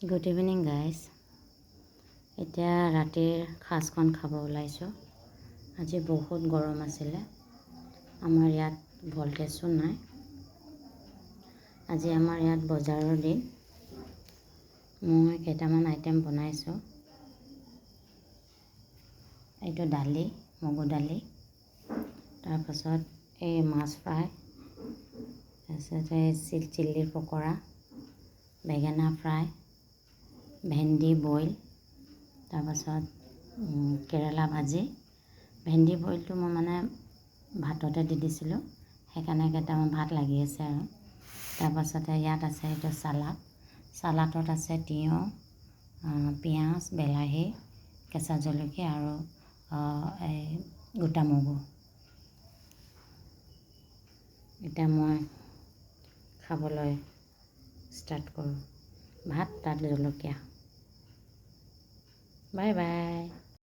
Good evening guys. এতিয়া ৰাতিৰ সাজখন খাব ওলাইছোঁ। আজি বহুত গৰম আছিলে, আমাৰ ইয়াত ভল্টেজো নাই। আজি আমাৰ ইয়াত বজাৰৰ দিন। মই কেইটামান আইটেম বনাইছোঁ। এইটো দালি, মগু দালি, তাৰপাছত এই মাছ ফ্ৰাই, তাৰপিছতে চিলি পকৰা, বেঙেনা ফ্ৰাই, ভেন্দি বইল, তাৰপাছত কেৰেলা ভাজি। ভেন্দি বইলটো মই মানে ভাততে দি দিছিলোঁ, সেইকাৰণে কেইটামান ভাত লাগি আছে আৰু। তাৰপাছতে ইয়াত আছে এইটো চালাডত আছে তিয়ঁহ, পিঁয়াজ, বিলাহী, কেঁচা জলকীয়া আৰু এই গোটা মগু। এতিয়া মই খাবলৈ ষ্টাৰ্ট কৰোঁ। ভাত তাত জলকীয়া। Bye bye.